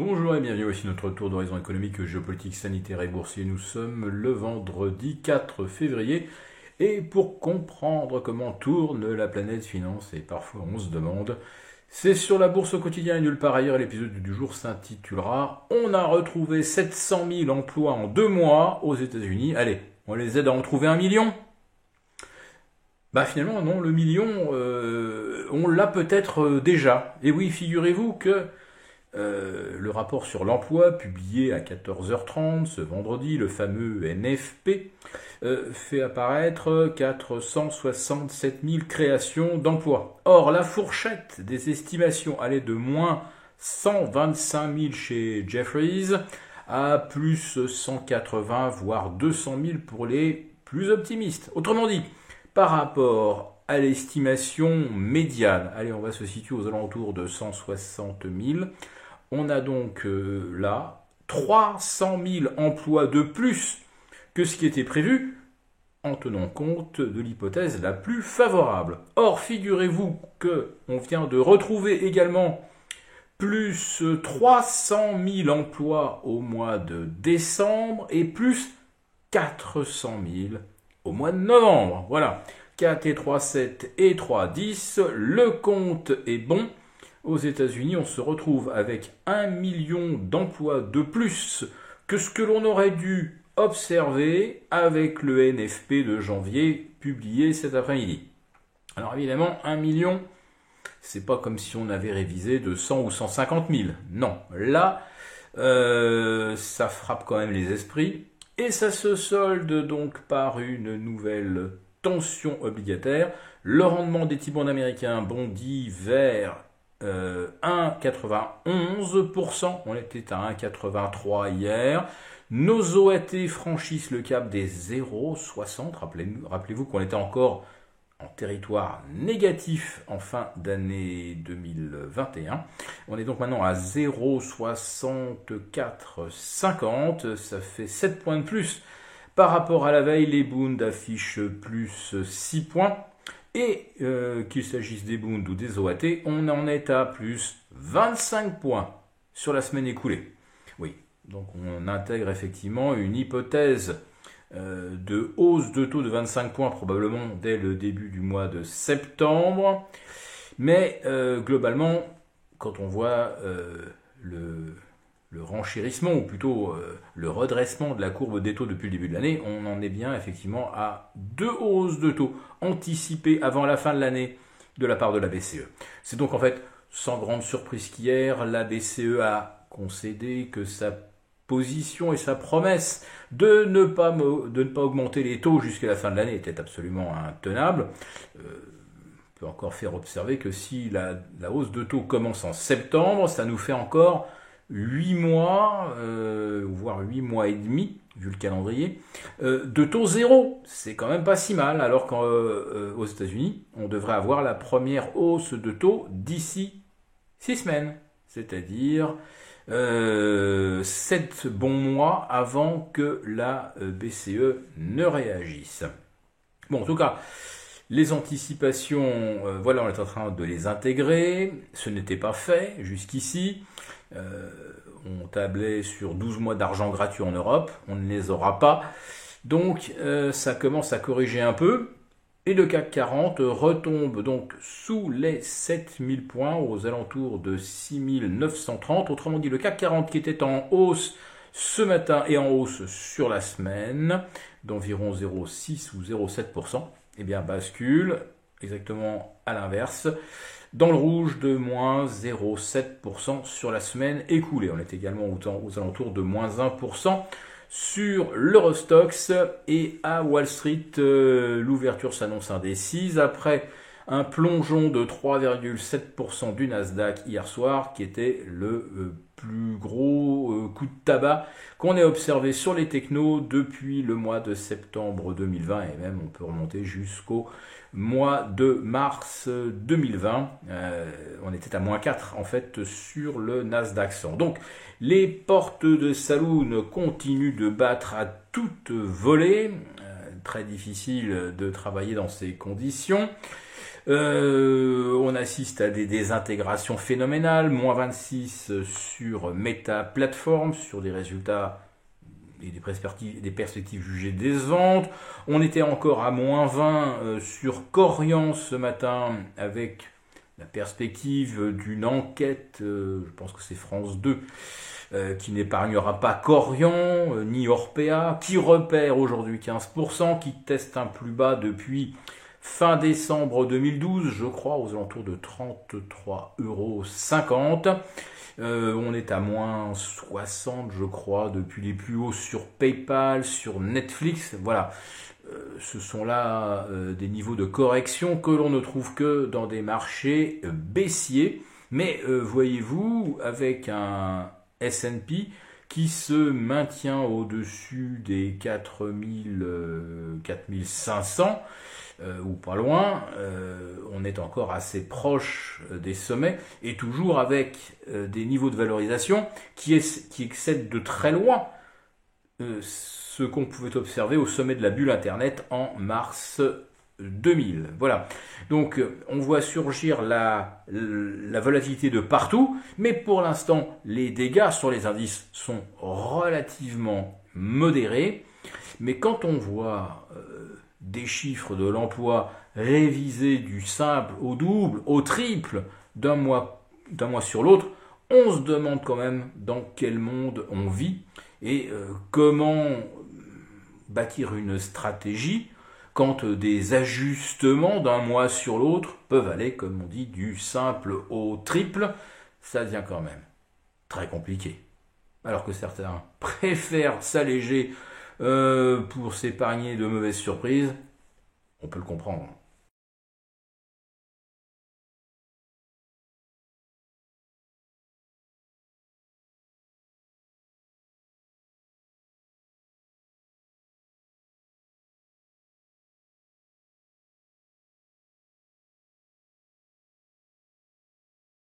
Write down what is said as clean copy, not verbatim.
Bonjour et bienvenue, voici notre tour d'horizon économique, géopolitique, sanitaire et boursier. Nous sommes le vendredi 4 février et pour comprendre comment tourne la planète finance, et parfois on se demande, c'est sur la bourse au quotidien et nulle part ailleurs. L'épisode du jour s'intitulera « On a retrouvé 700 000 emplois en 2 mois aux États-Unis. Allez, on les aide à en trouver 1 million ?» Bah finalement non, le million, on l'a peut-être déjà. Et oui, figurez-vous que le rapport sur l'emploi, publié à 14h30 ce vendredi, le fameux NFP, fait apparaître 467 000 créations d'emplois. Or, la fourchette des estimations allait de moins 125 000 chez Jefferies à plus 180 voire 200 000 pour les plus optimistes. Autrement dit, par rapport à l'estimation médiane, allez, on va se situer aux alentours de 160 000. On a donc là 300 000 emplois de plus que ce qui était prévu, en tenant compte de l'hypothèse la plus favorable. Or, figurez-vous qu'on vient de retrouver également plus 300 000 emplois au mois de décembre et plus 400 000 au mois de novembre. Voilà, 4 et 3, 7 et 3, 10, le compte est bon. Aux États-Unis, on se retrouve avec 1 million d'emplois de plus que ce que l'on aurait dû observer avec le NFP de janvier publié cet après-midi. Alors évidemment, 1 million, c'est pas comme si on avait révisé de 100 ou 150 000. Non, là, ça frappe quand même les esprits et ça se solde donc par une nouvelle tension obligataire. Le rendement des T-bonds américains bondit vers 1,91%, on était à 1,83 hier. Nos OAT franchissent le cap des 0,60. Rappelez-vous qu'on était encore en territoire négatif en fin d'année 2021. On est donc maintenant à 0,6450. Ça fait 7 points de plus par rapport à la veille. Les Bunds affichent plus 6 points. Et qu'il s'agisse des Bunds ou des OAT, on en est à plus 25 points sur la semaine écoulée. Oui, donc on intègre effectivement une hypothèse de hausse de taux de 25 points probablement dès le début du mois de septembre. Mais globalement, quand on voit le renchérissement, ou plutôt le redressement de la courbe des taux depuis le début de l'année, on en est bien effectivement à 2 hausses de taux anticipées avant la fin de l'année de la part de la BCE. C'est donc en fait sans grande surprise qu'hier, la BCE a concédé que sa position et sa promesse de ne pas augmenter les taux jusqu'à la fin de l'année était absolument intenable. On peut encore faire observer que si la hausse de taux commence en septembre, ça nous fait encore 8 mois, voire 8 mois et demi, vu le calendrier, de taux zéro. C'est quand même pas si mal, alors qu'aux États-Unis, on devrait avoir la première hausse de taux d'ici 6 semaines, c'est-à-dire 7 bons mois avant que la BCE ne réagisse. Bon, en tout cas, les anticipations, voilà, on est en train de les intégrer. Ce n'était pas fait jusqu'ici. On tablait sur 12 mois d'argent gratuit en Europe, on ne les aura pas. Donc ça commence à corriger un peu. Et le CAC 40 retombe donc sous les 7000 points, aux alentours de 6930. Autrement dit, le CAC 40 qui était en hausse ce matin et en hausse sur la semaine d'environ 0,6 ou 0,7%, eh bien bascule exactement à l'inverse, dans le rouge de moins 0,7% sur la semaine écoulée. On est également aux alentours de moins 1% sur l'Eurostoxx, et à Wall Street, l'ouverture s'annonce indécise après un plongeon de 3,7% du Nasdaq hier soir, qui était le plus gros coup de tabac qu'on ait observé sur les technos depuis le mois de septembre 2020, et même on peut remonter jusqu'au mois de mars 2020. On était à moins 4 en fait sur le Nasdaq 100. Donc les portes de saloon continuent de battre à toute volée. Très difficile de travailler dans ces conditions. On assiste à des désintégrations phénoménales, moins 26 sur Meta Platform, sur des résultats et des perspectives jugées décevantes. On était encore à moins 20 sur Corian ce matin, avec la perspective d'une enquête, je pense que c'est France 2, qui n'épargnera pas Corian, ni Orpea, qui repère aujourd'hui 15%, qui teste un plus bas depuis fin décembre 2012, je crois, aux alentours de 33,50 €. On est à moins 60, je crois, depuis les plus hauts sur PayPal, sur Netflix. Voilà, ce sont là des niveaux de correction que l'on ne trouve que dans des marchés baissiers. Mais voyez-vous, avec un S&P qui se maintient au-dessus des 4500, ou pas loin, on est encore assez proche des sommets, et toujours avec des niveaux de valorisation qui excèdent de très loin ce qu'on pouvait observer au sommet de la bulle Internet en mars 2000. Voilà. Donc on voit surgir la volatilité de partout, mais pour l'instant les dégâts sur les indices sont relativement modérés. Mais quand on voit des chiffres de l'emploi révisés du simple au double, au triple d'un mois sur l'autre, on se demande quand même dans quel monde on vit et comment bâtir une stratégie quand des ajustements d'un mois sur l'autre peuvent aller, comme on dit, du simple au triple. Ça devient quand même très compliqué. Alors que certains préfèrent s'alléger pour s'épargner de mauvaises surprises, on peut le comprendre.